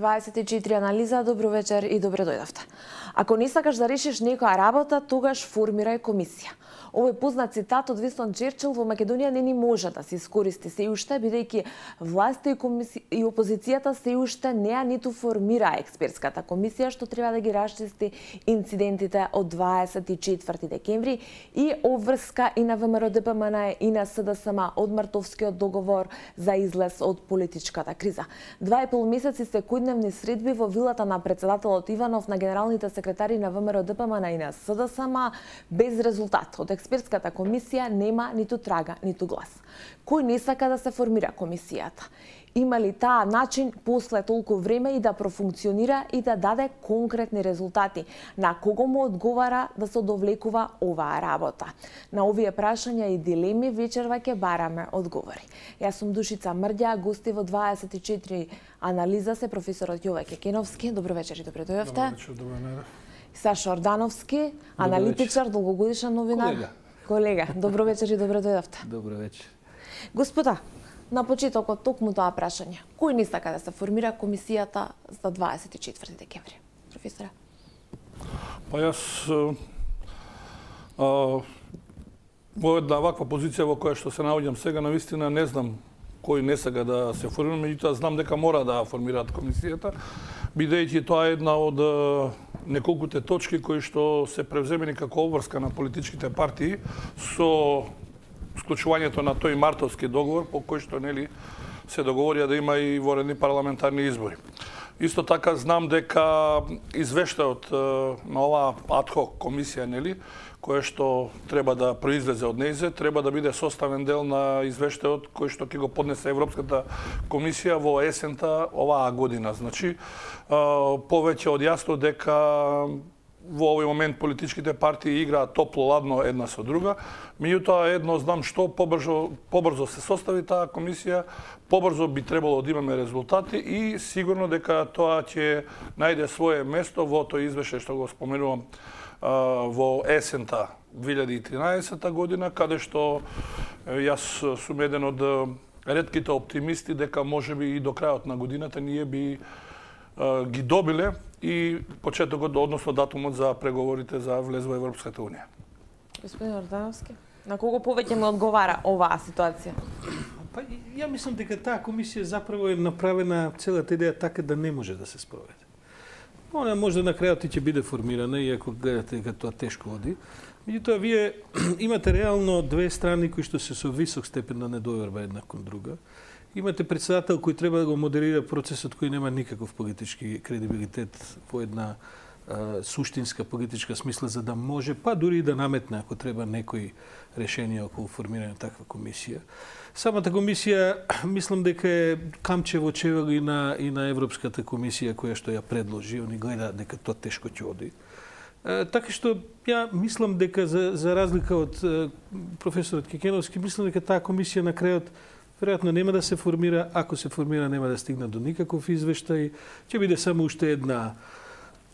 24 анализа, добро вечер и добре дојдовте. Ако не сакаш да решиш некоја работа, тогаш формирај комисија. Овој познат цитат од Винстон Черчил во Македонија не ни може да се искористи се уште, бидејќи власта и опозицијата се уште неа ниту формира експертската комисија што треба да ги расчисти инцидентите од 24 декември и обврска и на ВМРО-ДПМН и на СДСМ од Мартовскиот договор за излез од политичката криза. 2,5 месеци секојдневни средби во вилата на председателот Иванов, на генералните секретари на ВМРО-ДПМН и на СДСМ без резултат. Од експертската комисија нема ниту трага, ниту глас. Кој не сака да се формира комисијата? Има ли таа начин после толку време и да профункционира и да даде конкретни резултати? На кого му одговара да се довлекува оваа работа? На овие прашања и дилеми вечерва ќе бараме одговори. Јас сум Душица Мрѓа, гости во 24 анализа се професорот Јове Кекеновски. Добро вечер и добре дојдовте. Добро вечер, добро вечер. Сашо Ордановски, аналитичар, долгогодишен новинар. Колега, добро вечер и добре дојдовте. Добро вечер. Господа, на почетокот токму тоа прашање. Кој не сака да се формира комисијата за 24 декември? Професоре. Па јас во една ваква позиција во која што се наоѓам сега, навистина не знам кој не сака да се формира, меѓутоа знам дека мора да формираат комисијата, бидејќи тоа е една од неколкуте точки кои што се превземени како обврска на политичките партии со склучувањето на тој мартовски договор по кој што нели се договорија да има и воредни парламентарни избори. Исто така знам дека извештајот на оваа адхок комисија нели која што треба да произлезе од нејзе, треба да биде составен дел на извештајот кој што ќе го поднесе Европската комисија во есента оваа година. Значи, повеќе од јасно дека во овој момент политичките партии играат топло-ладно една со друга. Меѓутоа едно знам што побрзо се состави таа комисија, побрзо би требало да имаме резултати и сигурно дека тоа ќе најде свое место во тој извештај што го споменувам во есента 2013 година, каде што јас сум еден од ретките оптимисти дека можеби и до крајот на годината ние би ги добиле и почетокот, односно датумот за преговорите за влез во Европската унија. Господин Ордановски, на кого повеќе му одговара оваа ситуација? Па ја мислам дека таа комисија заправо е направена целата идеја така да не може да се спроведе. Она може да на крајот и ќе биде формирана, иако гледате дека тоа тешко оди. Меѓутоа, вие имате реално две страни кои што се со висок степен на недоверба една кон друга. Имате председател кој треба да го модерира процесот кој нема никаков политички кредибилитет во една суштинска политичка смисла за да може, па дури и да наметне ако треба некои решенија околу формирање на таква комисија. Самата комисија мислам дека е камче во чевел и на Европската комисија која што ја предложи, они гледаат дека тоа тешко ќе оди. Така што ја мислам дека за разлика од професорот Кекеновски, мислам дека таа комисија на крајот веројатно нема да се формира, ако се формира нема да стигне до никаков извештај, ќе биде само уште една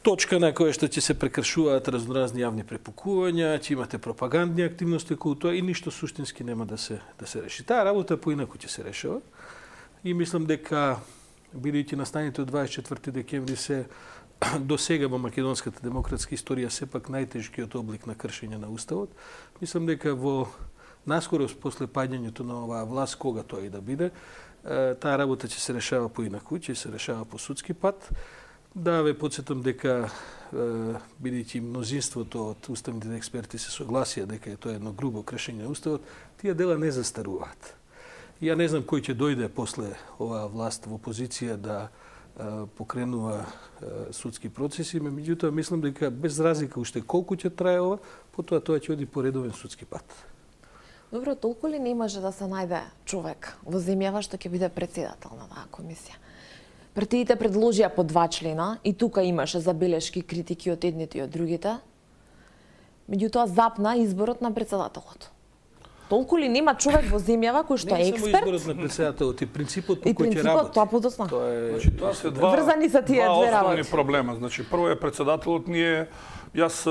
точка на која што ќе се прекршуваат разноразни јавни препукувања, ќе имате пропагандни активности околу тоа и ништо суштински нема да се реши. Таа работа поинаку ќе се решава и мислам дека бидејќи настаните од 24 декември се до сега во македонската демократска историја сепак најтешкиот облик на кршење на уставот, мислам дека во наскоро после паѓањето на оваа власт, кога тоа и да биде, таа работа ќе се решава поинаку, ќе се решава по судски пат. Да ве потсетам дека бидејќи мнозинството од уставните експерти се согласија дека тоа е едно грубо кршење на уставот, тие дела не застаруваат. Ја не знам кој ќе дојде после оваа власт во позиција да покренува судски процеси, меѓутоа мислам дека без разлика уште колку ќе трае ова, потоа тоа ќе оди по редовен судски пат. Добро, толку ли не може да се најде човек во земјава што ќе биде председател на таа комисија? Партиите предложија по 2 члена и тука имаше забелешки, критики од едните и од другите. Меѓутоа запна изборот на председателот. Толку ли нема човек во земјава кој што е експерт? Не само изборот на председателот и принципот по кој ќе работи. Тоа подоцна. Значи тоа се два основни проблема. Значи прво е председателот, јас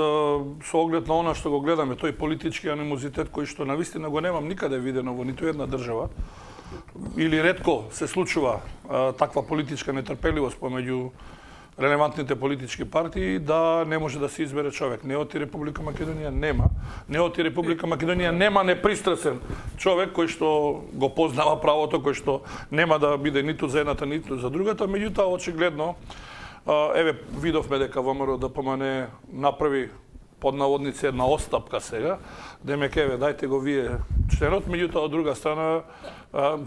со оглед на она што го гледаме, тој политички анимозитет кој што навистина го немам никаде видено во ниту една држава. или ретко се случува таква политичка нетрпеливост помеѓу релевантните политички партии да не може да се избере човек. Неоти Република Македонија нема. Неоти Република Македонија нема непристрасен човек кој што го познава правото, кој што нема да биде ниту за едната, ниту за другата. Меѓутоа, очигледно, еве, видовме дека ВМРО ДПМН направи под наводници една остапка сега, демеке, еве, дајте го вие членот, меѓутоа, од друга страна,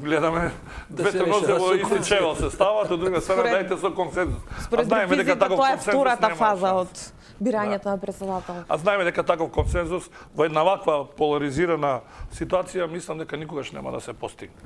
гледаме двете нозе во исти чевел се стават, од друга страна дајте со консензус. Според ревизијата тоа е втората фаза од бирањето на председател. А знаеме дека таков консензус во една ваква поларизирана ситуација, мислам дека никогаш нема да се постигне.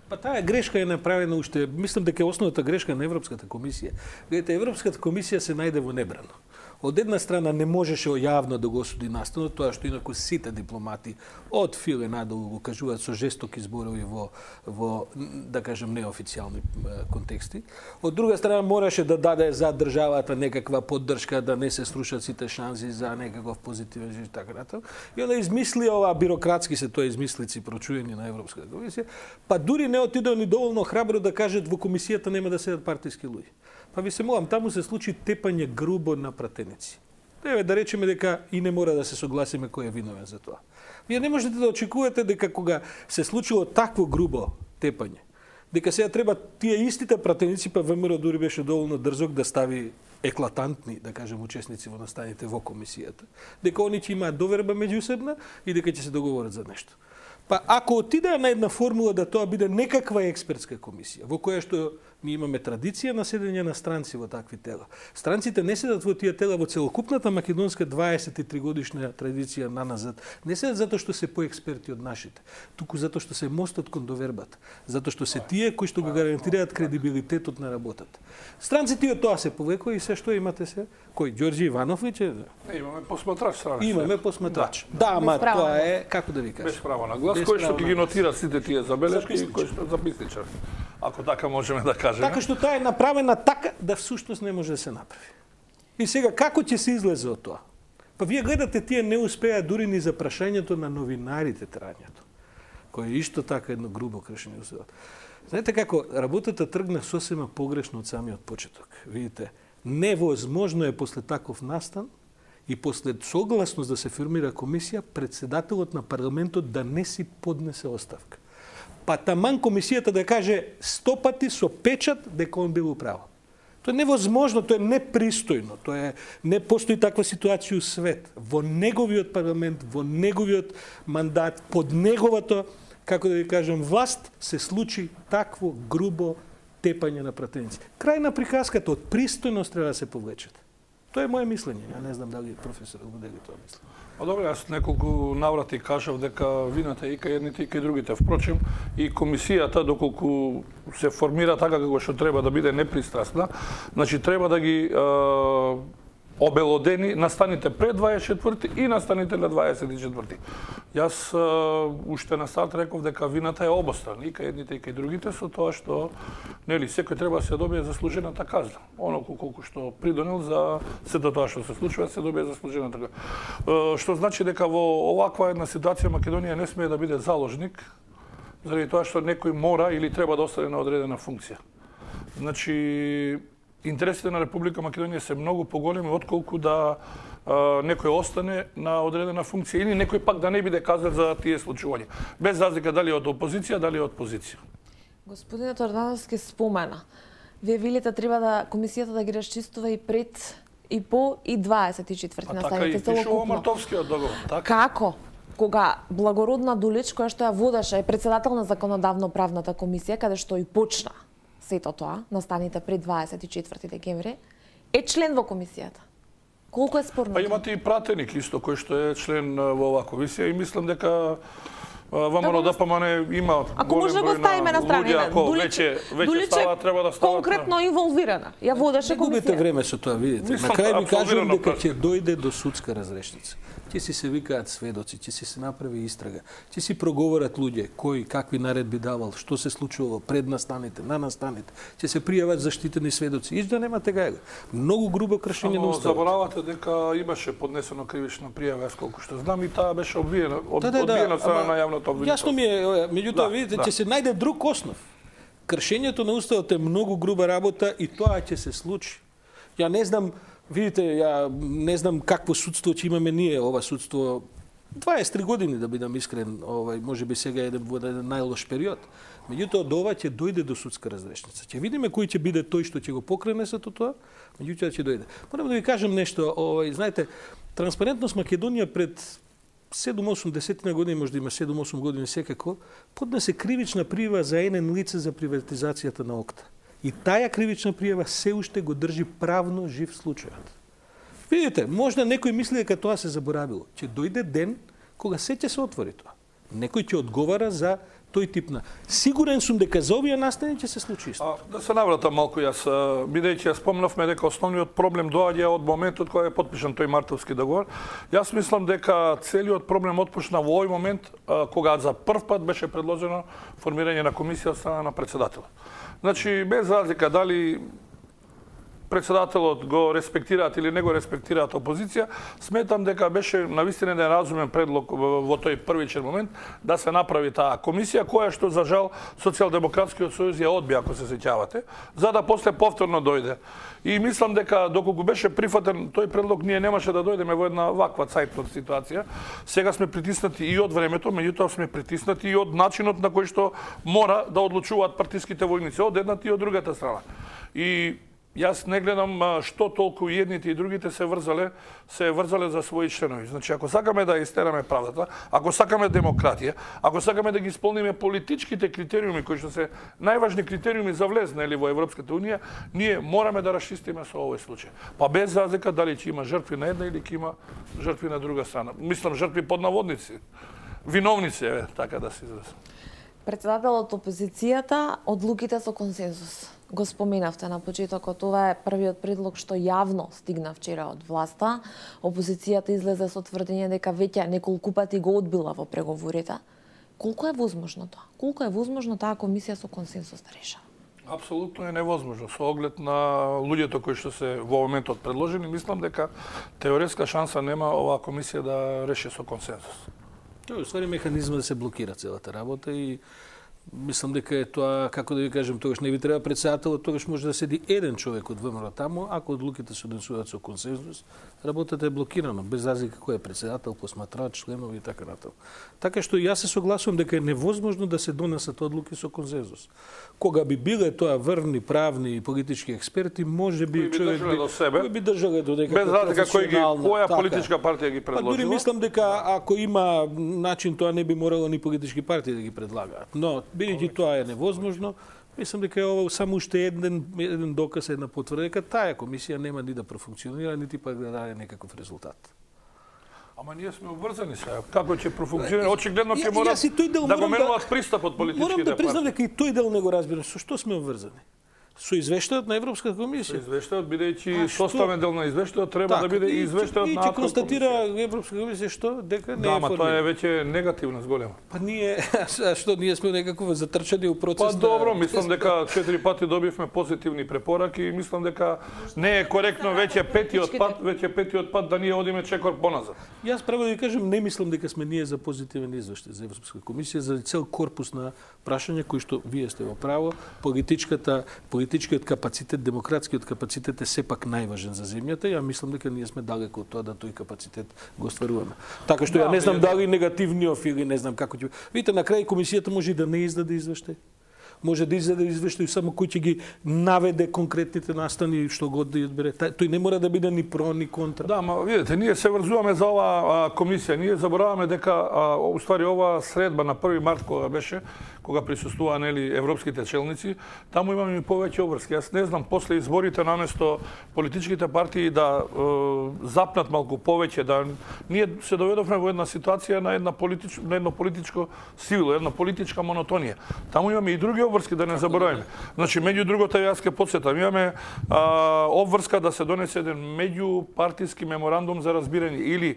Па таа грешка е направена уште, мислам дека е основната грешка на Европската комисија. Гледате, Европската комисија се најде во небрано. Од една страна не можеше јавно да го осуди настанот, тоа што инаку сите дипломати од Фил и надолу го кажуваат со жестоки зборови во да кажем неофицијални контексти. Од друга страна мораше да даде за државата некаква поддршка да не се срушат сите шанси за некаков позитивен живот и така натаму. И onda измисли ова бирократски се тоа измислици прочуени на Европската комисија, па дури не отидоа ни доволно храбро да кажат во комисијата нема да седат партиски луѓе. Па ви се молам, таму се случи тепање грубо на пратеници. Еве да речеме дека и не мора да се согласиме кој е виновен за тоа. Вие не можете да очекувате дека кога се случило такво грубо тепање, дека сега треба тие истите пратеници, па ВМРО дури беше доволно дрзок да стави еклатантни, да кажем, учесници во настаните во комисијата, дека они ќе имаат доверба меѓусебна и дека ќе се договорат за нешто. Па ако отидеа на една формула да тоа биде некаква експертска комисија, во која што ми имаме традиција на седење на странци во такви тела. Странците не седат во тие тела во целокупната македонска 23 годишна традиција на назад. Не седат затоа што се поексперти од нашите, туку затоа што се мостот кон довербата, затоа што се тие кои што го гарантираат кредибилитетот на работата. Странците од тоа се повлекува и се што имате се? Кој Ѓорѓи Иванов ли че? Имаме посматрач странец. Имаме посматрач. Да, ама тоа е како да ви кажам. Без право на глас, кој што ги нотира сите тие забелешки и кој што записничар. Ако така можеме да кажеме. Така што таа е направена така да всушност не може да се направи. И сега како ќе се излезе од тоа? Па вие гледате тие не успеа дури ни за прашањето на новинарите трањето, кој е исто така едно грубо кршење уставот. Знаете како работата тргна сосема погрешно од самиот почеток. Видите, невозможно е после таков настан и после согласност да се формира комисија, председателот на парламентот да не си поднесе оставка. Па таман комисијата да каже 100 пати со печат дека он бил управо. Тоа е невозможно, тоа е непристојно, тоа е не постои таква ситуација у свет. Во неговиот парламент, во неговиот мандат, под неговото, како да ви кажем, власт се случи такво грубо тепање на пратеници. Крај на приказката, од пристојност треба да се повлечат. Тоа е моје мислење, ја не знам дали професорот го дели тоа мислење. Добре, јас неколку наврати кажав дека вината е и кај едните и кај другите. Впрочем, и комисијата, доколку се формира така како што треба да биде непристрасна, значи треба да ги обелодени настаните пред 24 и настаните на 24. Јас уште на старт реков дека вината е обострана и кај едните и кај другите, со тоа што нели секој треба да се добие заслужената казна. Оноку колку што придонел за сето тоа што се случува, се добие заслужената казна. Што значи дека во оваква една ситуација Македонија не смее да биде заложник заради тоа што некој мора или треба да остане на одредена функција. Значи интересите на Република Македонија се многу поголеми отколку да некој остане на одредена функција или некој пак да не биде казан за тие случувања. Без разлика дали од опозиција, дали од позиција. Господинот Ордановски спомена. Вие велите треба да комисијата да ги расчистува и пред и по и 24 настаните целокупно. Така и пишува Мартовскиот договор. Така. Како? Кога Благородна Дулич, која што ја водеше, е председател на законодавно-правната комисија, каде што и почна сето тоа, настаните пред 24 декември, е член во комисијата. Колку е спорно? Па имате и пратеник исто кој што е член во оваа комисија и мислам дека ВМРО ДПМН има ако може да го ставиме на страна, ако веќе става треба да става конкретно инволвирана. Ја водеше комисија. Губите време со тоа, видите. На крај ви кажувам дека ќе дојде до судска разрешница. Ќе си се викаат сведоци, ќе си се направи истрага, ќе си проговорат луѓе кој какви наредби давал, што се случувало пред настаните, на настаните, ќе се пријават заштитени сведоци. И да немате гајга. Многу грубо кршење на уставот. Заборавате дека имаше поднесено кривична пријава, колку што знам, и таа беше одбиена од страна на јавното нивното обвинителство. Јасно ми е, меѓутоа видите, да. ќе се најде друг основ. Кршењето на уставот е многу груба работа и тоа ќе се случи. Ја не знам, видите, ја не знам какво судство ќе имаме ние, ова судство 23 години да бидам искрен, можеби сега е во еден најлош период. Меѓутоа до ова ќе дојде до судска разрешница. Ќе видиме кој ќе биде тој што ќе го покрене сето тоа, меѓутоа ќе дојде. Морам да ви кажам нешто, знаете, Транспарентност Македонија пред 7-8 години, може да има 7-8 години секако, поднесе кривична пријава за еден лице за приватизацијата на ОКТА. И таа кривична пријава се уште го држи правно жив случајот. Видите, можда некој мисли дека тоа се заборавило. Ќе дојде ден кога се ќе се отвори тоа. Некој ќе одговара за тој тип на. Сигурен сум дека за овие настани ќе се случи исто. Да се навратам малку јас, бидејќи ја спомнавме дека основниот проблем доаѓа од моментот кога е потпишан тој мартовски договор. Јас мислам дека целиот проблем отпочна во овој момент кога за прв пат беше предложено формирање на комисија од страна на председателот. Значи без разлика дали председателот го респектираат или не го респектираат опозиција, сметам дека беше навистина еден разумен предлог во тој првичен момент да се направи таа комисија, која што за жал Социјалдемократскиот сојуз ја одби, ако се сеќавате, за да после повторно дојде. И мислам дека доколку беше прифатен тој предлог, ние немаше да дојдеме во една ваква цајтна ситуација. Сега сме притиснати и од времето, меѓутоа сме притиснати и од начинот на кој што мора да одлучуваат партиските војници од едната и од другата страна. И јас не гледам што толку и едните и другите се врзале за своји членови. Значи, ако сакаме да истераме правдата, ако сакаме демократија, ако сакаме да ги исполниме политичките критериуми, кои што се најважни критериуми за влез во Европската унија, ние мораме да расчистиме со овој случај. Па без разлика дали ќе има жртви на една или ќе има жртви на друга страна. Мислам, жртви под наводници. Виновници, така да се изразам. Председателот опозицијата, одлуките со консензус. Го споменавте на почетокот, ова е првиот предлог што јавно стигна вчера од власта. Опозицијата излезе со тврдење дека веќе неколку пати го одбила во преговорите. Колку е возможно тоа? Колку е возможно таа комисија со консензус да реша? Апсолутно е невозможно. Со оглед на луѓето кои што се во моментот предложени, мислам дека теоретска шанса нема оваа комисија да реши со консензус. Тоа е ствари механизма да се блокира целата работа и мислам дека е тоа, како да ви кажем, тогаш не ви треба председател, тогаш може да седи еден човек од ВМРО таму, ако одлуките се донесуваат со консензус, работата е блокирана, без разлика кој е председател, посматрач, членови и така натаму. Така што јас се согласувам дека е невозможно да се донесат одлуки со консензус. Кога би биле тоа врвни, правни и политички експерти, можеби човек би држале до дека без разлика која политичка партија ги предложила. Дури мислам дека ако има начин, тоа не би морало ни политички партии да ги предлагаат. Но бидејќи тоа е невозможно, мислам дека е ова само уште еден доказ, една потврда дека таа комисија нема ни да профункционира, нити пак да даде некаков резултат. Ама ние сме обврзани сега. Како ќе профункционира? Очигледно ќе мора да го менуваат пристапот политичките партии. Морам да признам дека и тој дел не го разбирам. Со што сме обврзани? Со извештајот на Европската комисија. Со извештајот, бидејќи составен дел на извештајот треба да биде и извештајот на комисија. И ќе констатира Европската комисија што дека не е формирана. Да, ама тоа е веќе негативно зголема. Па ние што ние сме некако затрчани у процес. Па добро, мислам дека 4 пати добивме позитивни препораки и мислам дека не е коректно веќе петиот пат да ние одиме чекор поназад. Јас право да ви кажам, не мислам дека сме ние за позитивен извештај за Европската комисија, за цел корпус на прашања кои што вие сте во право, политичкиот капацитет, демократскиот капацитет е сепак најважен за земјата. Ја мислам дека ние сме далеко од тоа да тој капацитет го остваруваме. Така што ја не знам дали негативниот или не знам како ќе. Видите, на крај комисијата може и да не издаде извештај. Може да издаде извештај само кој ќе ги наведе конкретните настани што го да одбере. Тој не мора да биде ни про ни контра. Да, ма видите, ние се врзуваме за оваа комисија. Ние забораваме дека уствари оваа средба на 1 март кога беше, кога присуствуваа европските челници, таму имаме и повеќе обврски. Јас не знам после изборите наместо политичките партии да запнат малку повеќе, да ние се доведовме во една ситуација на едно политичко сило, една политичка монотонија. Таму имаме и други обврски, да не забораваме. Значи, меѓу другото јас ќе потсетам, имаме обврска да се донесе еден меѓупартиски меморандум за разбирање или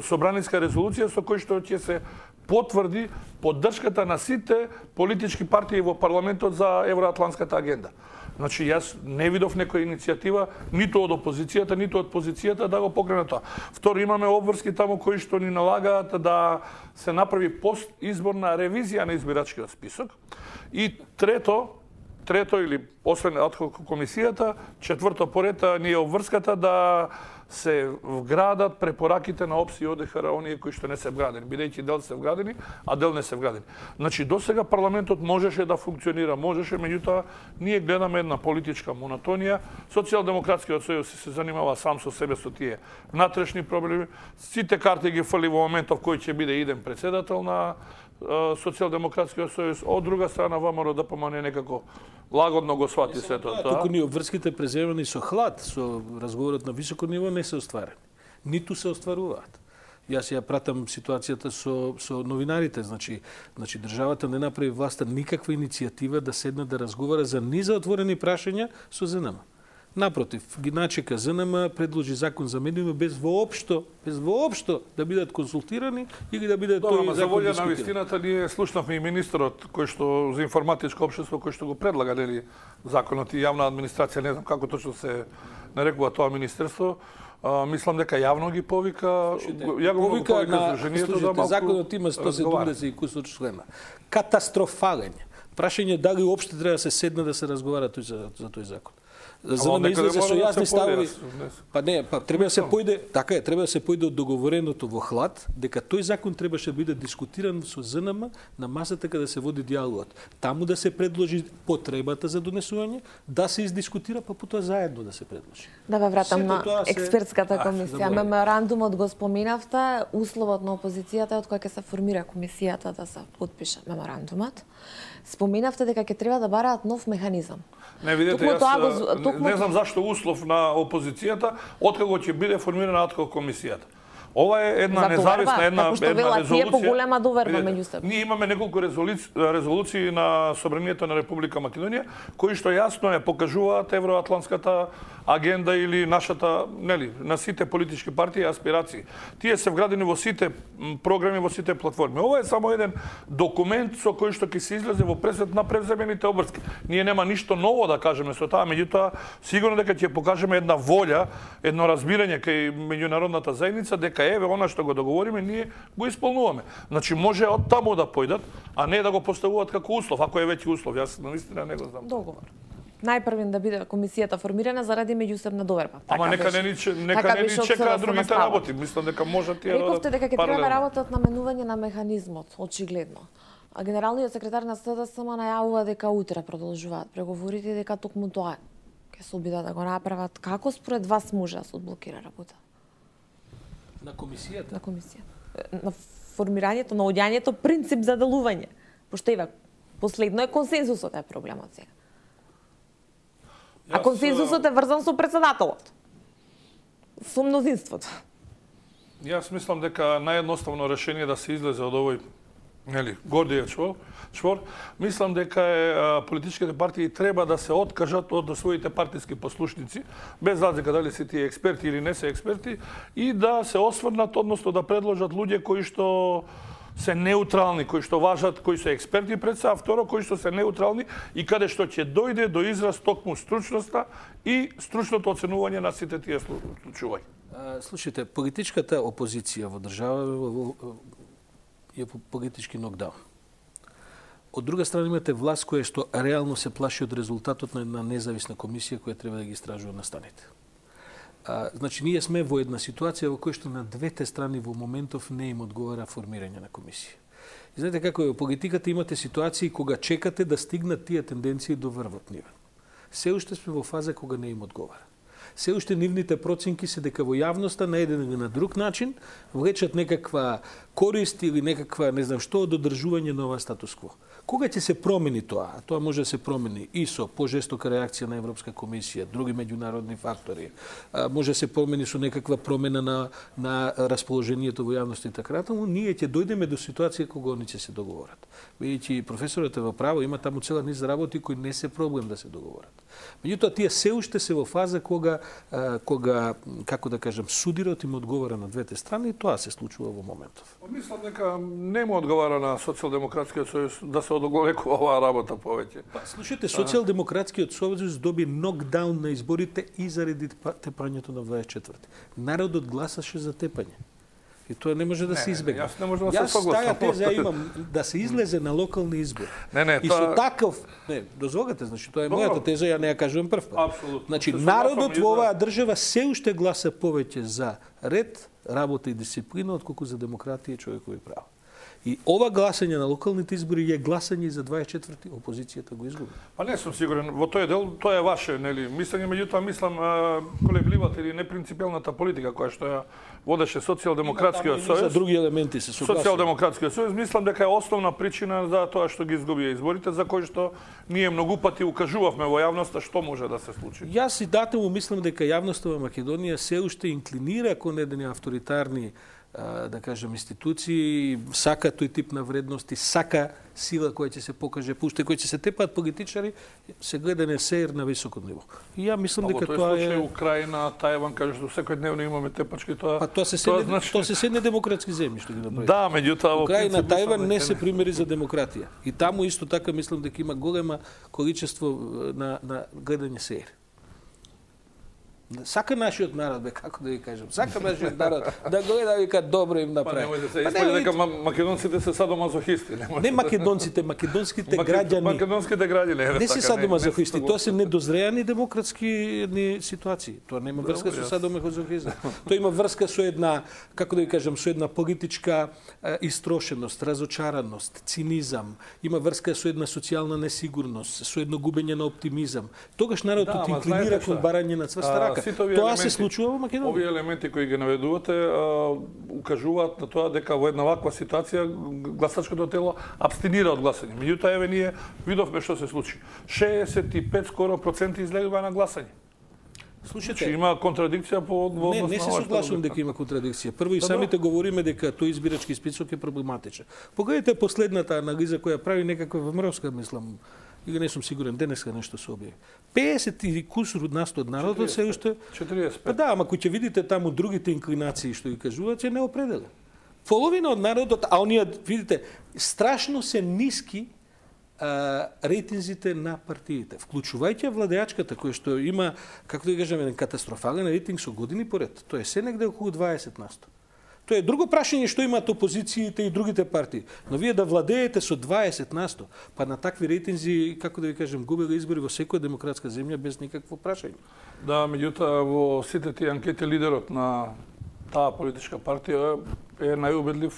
собраниска резолуција со кој што ќе се потврди поддршката на сите политички партии во парламентот за евроатлантската агенда. Значи, јас не видов некоја иницијатива, ниту од опозицијата, ниту од позицијата да го покрена тоа. Второ, имаме обврски таму кои што ни налагаат да се направи постизборна ревизија на избирачкиот список. И трето или освен адхок комисијата, четврто поред ни е обврската да се вградат препораките на ОПС и ОДХР, оние кои што не се вградени, бидејќи дел се вградени, а дел не се вградени. Значи, досега парламентот можеше да функционира, меѓутоа, ние гледаме една политичка монотонија. Социјалдемократскиот сојуз се занимава сам со себе со тие внатрешни проблеми. Сите карти ги фрли во моментов кој ќе биде иден председател на Социјалдемократскиот сојуз. Од друга страна, ВМРО ДПМН некако лагодно го свати сето тоа. Туку ни обврските преземени со хлад, со разговорот на високо ниво не се остварени. Ниту се остваруваат. Јас ја пратам ситуацијата со новинарите, значи државата не направи власта никаква иницијатива да седне да разговара за низа отворени прашања со ЗНМ. Напротив, ги начека ЗНМ, предложи закон за медиуми без воопшто да бидат консултирани и да биде тој закон за волја на дискутиран. вистината ние слушнавме и министерот кој што за информатичко општество кој што го предлага нели законот и јавна администрација, не знам како точно се нарекува тоа министерство. Мислам дека јавно ги повика, ја го повика Сдруженијето да малку законот има 170 и кусур члена. Катастрофален. Прашање дали уопште треба да се седне да се разговара за тој закон. За да излезе со јасни ставови. Треба да се појде, така е, треба да се појде од договореното во хлад, дека тој закон требаше да биде дискутиран со ЗНМ на масата каде се води диалогот. Таму да се предложи потребата за донесување, да се издискутира, па потоа заедно да се предложи. Да ве вратам на експертската комисија. Меморандумот го споминавте, условот на опозицијата од кој ќе се формира комисијата да се подпише меморандумот. Споминавте дека ќе треба да бараат нов механизам. Не, видете, не знам зашто услов на опозицијата, откако ќе биде формирана адхок комисијата. Ова е една независна резолуција. Поголема доверба меѓу себе. Ние имаме неколку резолуции на Собранието на Република Македонија кои што јасно ја покажуваат евроатлантската агенда или нашата, нели, на сите политички партии и аспирации. Тие се вградени во сите програми, во сите платформи. Ова е само еден документ со кој што ќе се излезе во пресвет на преземените обврски. Ние нема ништо ново да кажеме со тоа, меѓутоа сигурно дека ќе покажеме една волја, едно разбирање кај меѓународната заедница дека еве она што го договориме, ние го исполнуваме. Значи може од таму да појдат, а не да го поставуваат како услов, ако е веќе услов. Јас навистина не го знам. Договор. Најпрвен да биде комисијата формирана заради меѓусебна доверба. Ама нека не ни чекаат другите работи. Мислам дека може тие да Рековте дека ќе треба работат на менување на механизмот, очигледно. А генералниот секретар на СДСМ најавува дека утре продолжуваат преговорите и дека токму тоа ќе се обидат да го направат. Како според вас може да се одблокира работа? На комисијата? На комисијата. На формирањето, на одјањето принцип за делување. Пошто еве последно е консензусот е проблемот сега. А консензусот е врзан со председателот. Со мнозинството. Јас мислам дека наједноставно решение да се излезе од овој гордијев чвор, мислам дека политичките партии треба да се откажат од своите партиски послушници, без разлика дали се тие експерти или не се експерти, и да се осврнат, односно да предложат луѓе кои што се неутрални, кои што важат, кои се експерти пред се, а второ, кои што се неутрални и каде што ќе дојде до израз токму стручноста и стручното оценување на сите тие случувања. Слушайте, политичката опозиција во држава е политички нокдаун. Од друга страна имате власт која што реално се плаши од резултатот на една независна комисија која треба да ги истражува настаните. Значи, ние сме во една ситуација во која што на двете страни во моментов не им одговара формирање на комисија. И знаете како е, во политиката имате ситуации кога чекате да стигнат тие тенденции до врвот нивен. Се уште сме во фаза кога не им одговара. Се уште нивните проценки се дека во јавноста на еден или на друг начин влечат некаква корист или некаква, не знам што, од одржување на ова статус кво. Кога ќе се промени тоа? А тоа може да се промени и со пожестока реакција на Европска комисија, други меѓународни фактори. Може да се промени со некаква промена на расположението во јавноста и така натаму. Ние ќе дојдеме до ситуација кога они ќе се договорат. Бидејќи професорот е во право, има таму цела низ работи кои не се проблем да се договорат. Меѓутоа тие се уште се во фаза кога како да кажам, судирот им одговара на двете страни и тоа се случува во моментов. Мислам дека не му одговара на Социјалдемократскиот сојуз да се одоголекува оваа работа повеќе. Слушайте, Социјалдемократскиот сојуз доби нокдаун на изборите и заради тепањето на 24. Народот гласаше за тепање. И тоа не може да се избегне. Јас не можам да се согласам. Јас таа теза имам да се излезе на локални избори. И со таков, дозволете, значи тоа е мојата теза, ја не ја кажувам прв пат. Апсолутно. Значи народот во оваа држава се уште гласа повеќе за ред, работа и дисциплина отколку за демократија и човекови права. И ова гласање на локалните избори е гласање за 24-ти, опозицијата го изгуби. Па не сум сигурен, во тој дел тоа е ваше, нели, мислење, меѓутоа мислам колебливата или непринципиелната политика која што ја водеше Социјалдемократскиот сојуз. За други елементи се согласувам. Социјалдемократскиот сојуз, мислам дека е основна причина за тоа што ги изгубија изборите, за кои што ние многу пати укажувавме во јавноста што може да се случи. Јас и датемо мислам дека јавноста во Македонија се уште инклинира кон едни авторитарни да кажем институции, сака тој тип на вредности, сака сила која ќе се покаже, пуште кои ќе се тепаат политичари, се гледа не сеир на високо ниво. И ја мислам дека тоа е Украина, Тајван, каже што секојдневно имаме тепачки, тоа. Па тоа се се недемократски земји што ги направи. Да, меѓутоа во Украина, Тајван не се примери за демократија. И таму исто така мислам дека има голема количество на гледање сеир. Сака нашиот народ, како да ви кажам, сака нашиот народ да гледа вика добро им направи. Па немојте се испаѓа дека македонците се садомазохисти. Не македонците, македонските граѓани. Македонските граѓани не се садомазохисти, тоа се недозреани демократски ситуации. Тоа нема врска со садомазохизам. Тоа има врска со една, како да ви кажам, со една политичка истрошеност, разочараност, цинизам, има врска со една социјална несигурност, со едно губење на оптимизам. Тогаш народот инклинира кон барање на цврста рака. Тоа се случува во Македонија. Овие елементи кои ги наведувате укажуваат на тоа дека во една ваква ситуација гласачкото тело абстинира од гласање. Меѓутоа еве ние видовме што се случи. 65 скоро проценти излегува на гласање. Слушате, има контрадикција по однос. Не се согласувам дека има контрадикција. Прво и самите говориме дека тој избирачки список е проблематичен. Погледнете последната анализа која прави некаква вмровска, мислам, и не сум сигурен, денеска нешто се објави. 50 и кусур од народот се уште 45. Па да, ама кој ќе видите таму другите инклинации што ги кажуваат, се не определен. Половина од народот, а оние видите, страшно се ниски рейтинзите на партиите, вклучувајќи владеачката која што има, како да кажеме, катастрофален рейтинг со години поред. Тоа е се негде околу 20%. Тоа е друго прашање што имаат опозициите и другите партии. Но вие да владеете со 20%, па на такви рейтинзи, како да ви кажем, губеле избори во секоја демократска земја без никакво прашање. Да, меѓутоа во сите тие анкети лидерот на таа политичка партија е најубедлив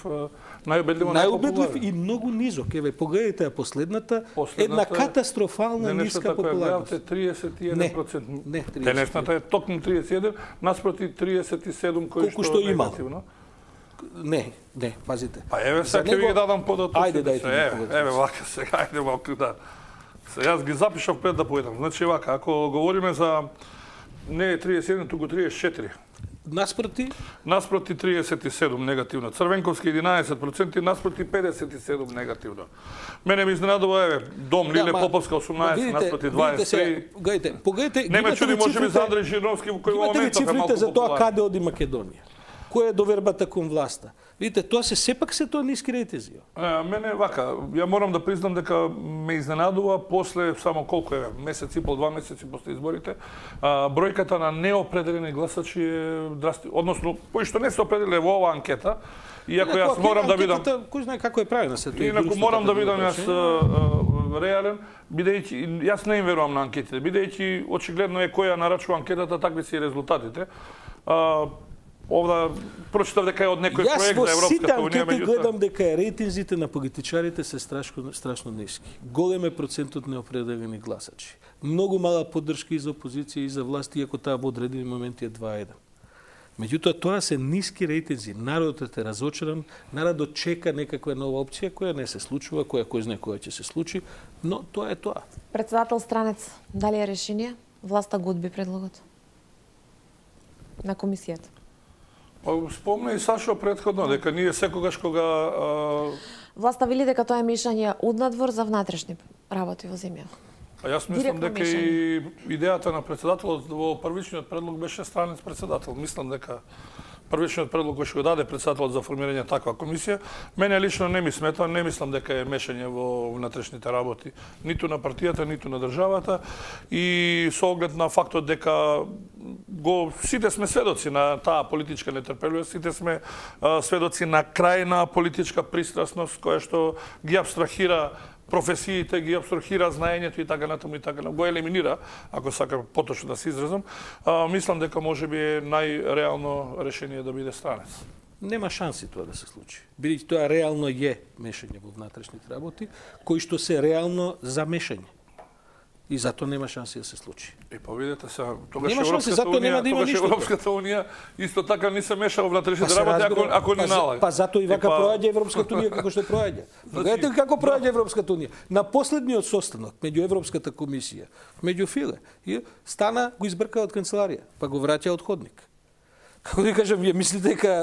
и многу низок. Еве погледнете последната една катастрофална ниска популярност. 31%. Не, 30. Денешната е токму 31 наспроти 37 кои што е негативно. Не, пазите. Па еве сега ќе ви ги дадам податоци. Ајде дајте. Еве вака сега, ајде малку да. Сега јас ги запишав пред да појдам. Значи вака, ако говориме за не 31, туку 34. Наспроти 37 негативно. Црвенковски 11%, наспроти 57 негативно. Мене ми изненадува еве Дом Лиле Поповска 18 наспроти 23. Погледнете, не ме чуди можеби за Андреј Жириновски во кој момент е цифрите за тоа каде оди Македонија. Која е довербата кон власта? Видите, тоа сепак се тоа ниски рейтинзи. Мене вака, ја морам да признам дека ме изненадува после само колку е месец и пол, 2 месеци после изборите, бројката на неопределени гласачи е драстично, односно кои што не се определиле во оваа анкета. Иако јас морам да видам, кој знае како е правена се тоа. Инаку морам да видам јас реален, бидејќи јас не им верувам на анкетите, бидејќи очигледно е која нарачува анкетата, такви се и резултатите. Овда прочитав дека е од некој проект за Европската унија, меѓутоа гледам дека рейтинзите на политичарите се страшно ниски. Голем е процентот неопределени гласачи. Многу мала поддршка и за опозиција и за власт, иако таа во одредени моменти е 2:1. Меѓутоа тоа се ниски рейтинзи. Народот е разочаран, народот чека некаква нова опција која не се случува, кој знае која ќе се случи, но тоа е тоа. Председател Странец, дали е решение? Власта го одби предлогот на комисијата. Спомна и Сашо претходно дека ние секогаш кога власта вели дека тоа е мешање однадвор за внатрешни работи во земјава. А јас мислам дека и идејата на председателот во првичниот предлог беше Странец председател. Мислам дека првичниот предлог кој што го даде председателот за формирање таква комисија, мене лично не ми смета, не мислам дека е мешање во внатрешните работи, ниту на партијата, ниту на државата, и со оглед на фактот дека сите сме сведоци на таа политичка нетрпеливост, сите сме сведоци на крајна политичка пристрасност која што ги абстрахира професиите, ги абстрахира знаењето и така натаму и така натаму. Го елиминира, ако сака поточно да се изразам. Мислам дека можеби е најреално решение да биде странец. Нема шанси тоа да се случи. Бидејќи тоа реално е мешање во внатрешните работи, кои што се реално за мешање. И затоа нема шанси да се случи. Па видете сега, тогаш Европската унија исто така не се меша во внатрешните работи ако ни налага. Па затоа и вака проаѓа Европската унија како што проаѓа. Гледате како проаѓа Европската унија? На последниот состанок меѓу Европската комисија, меѓу Филе, и стана го избрка од канцеларија, па го враќа од ходник. Како да кажам, вие мислите дека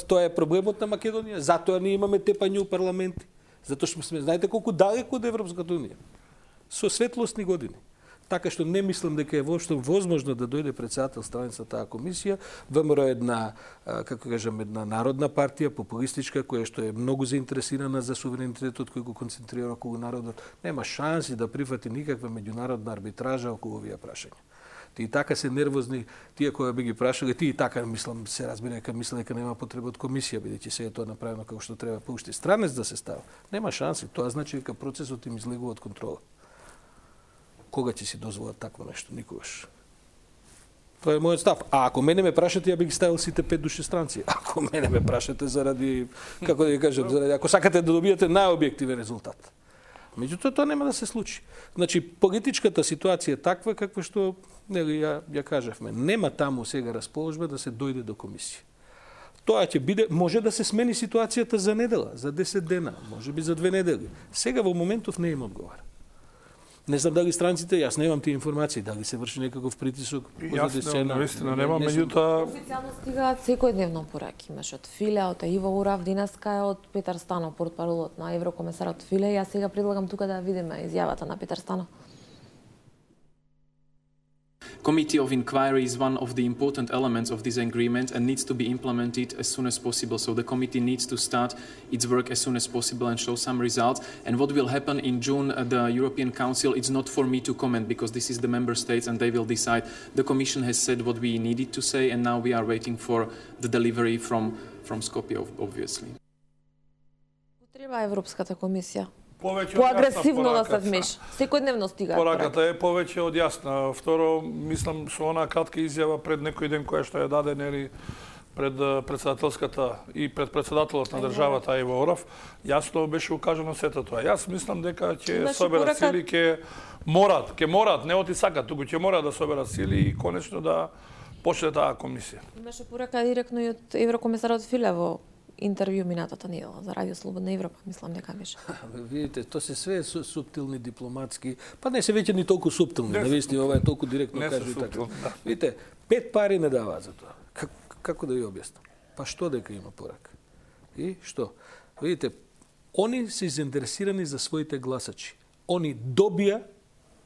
тоа е проблемот на Македонија? Затоа ние имаме тепање у парламенти. Затоа што сме, знаете колку далеко од Европската унија. Со светлосни години. Така што не мислам дека е воопшто возможно да дојде председател страница таа комисија. ВМРО е една, како кажам, една народна партија, популистичка, која што е многу заинтересирана за суверенитетот кој го концентрира околу народот. Нема шанси да прифати никаква меѓународна арбитража околу овие прашања. Тие така се нервозни, тие кои би ги прашале, тие така мислам, се разбира дека мисле дека нема потреба од комисија, бидејќи се е тоа направено како што треба, пушти странец да се става. Нема шанси, тоа значи дека процесот им излегува од контрола. Кога ќе си дозволат такво нешто? Никогаш. Тоа е мојот став. А ако мене ме прашате, ја би ги ставил сите 5 души странци. Ако мене ме прашате заради, како да ја кажам, заради, ако сакате да добиете најобјективен резултат. Меѓутоа, тоа нема да се случи. Значи, политичката ситуација е таква каква што, нели, ја кажавме. Нема таму сега расположба да се дојде до комисија. Тоа ќе биде, може да се смени ситуацијата за недела, за 10 дена, можеби за 2 недели. Сега во моментов не им одговара. Не знам дали странците, јас немам тие информации, дали се врши некаков притисок. Јас наистина немам, меѓутоа официјално стигаат секојдневно пораки. Имаш од Филе, од Иво Урав, денеска е од Петар Станов, портпаролот на еврокомесарот Филе. Јас сега предлагам тука да видиме изјавата на Петар Станов. Committee of inquiry is one of the important elements of this agreement and needs to be implemented as soon as possible. So the committee needs to start its work as soon as possible and show some results. And what will happen in June at the European Council, it's not for me to comment because this is the member states and they will decide. The Commission has said what we needed to say and now we are waiting for the delivery from Skopje, obviously. Треба Европската комисија повеќе поагресивно да се вмеша. Секојдневно стигаат. Пораката е повеќе од јасна. Второ, мислам со она кратка изјава пред некој ден која што ја даде нели пред председателската и пред председателот на државата Иво Орав, јасно беше укажано сето тоа. Јас мислам дека ќе соберат сили, ќе морат, не оти сакат, туку ќе морат да соберат сили и конечно да почне таа комисија. Имаше порака директно и од еврокомесарот Филе во интервју минатата недела за Радио Слободна Европа, мислам дека беше. Видите, тоа се све суптилни дипломатски, па не се веќе ни толку суптилни, навистина ова е толку директно кажу и така. Да. Видите, 5 пари не даваат за тоа. Како да ви објаснам? Па што дека има порака? И што? Видите, они се заинтересирани за своите гласачи. Они добија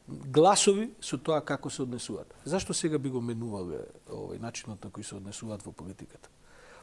гласови со тоа како се однесуваат. Зашто сега би го менувале овој начинот на кој се однесуваат во политиката?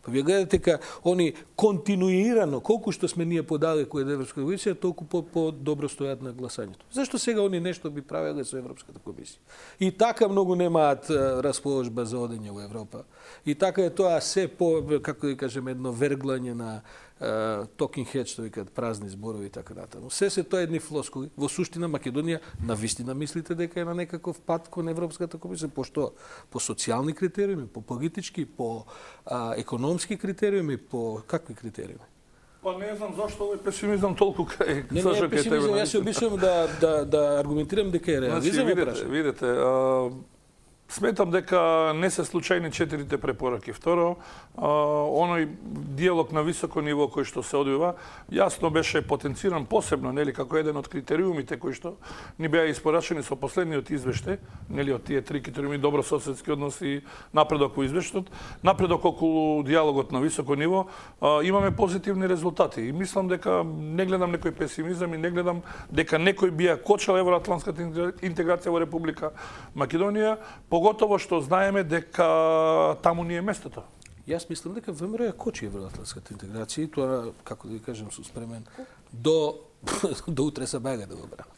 Па вие гледате дека они континуирано, колку што сме ние подалеку од Европската комисија, толку по-добро стојат на гласањето. Зашто сега они нешто би правеле со Европската комисија? И така многу немаат расположба за одење во Европа. И така е тоа се по, како да кажеме, едно верглање на talking heads, што викаат празни зборови и така натаму. Се тоа едни флоскули. Во суштина Македонија навистина мислите дека е на некаков пат кон Европската комисија, пошто по социјални критериуми, по политички, по економски критериуми, по какви критериуми? Па не знам зашто овој песимизам толку кај не е песимизам, јас се обичам да аргументирам дека е реализам. Видете, сметам дека не се случајни 4 препораки. Второ, оној диалог на високо ниво кој што се одвива, јасно беше потенциран посебно, нели, како еден од критериумите кои што ни беа испорачени со последниот извештај, нели, од тие 3 критериуми, добрососедски односи, напредок во извештајот, напредок околу диалогот на високо ниво, имаме позитивни резултати. И мислам дека не гледам некој песимизам и не гледам дека некој бија кочал евроатлантската интеграција во Република Македонија, поготово што знаеме дека таму ни е местото. Јас мислам дека ВМРО ја кочи евроатлантската интеграција и тоа, како да ви кажем, сум спремен до утре се бега да го брани.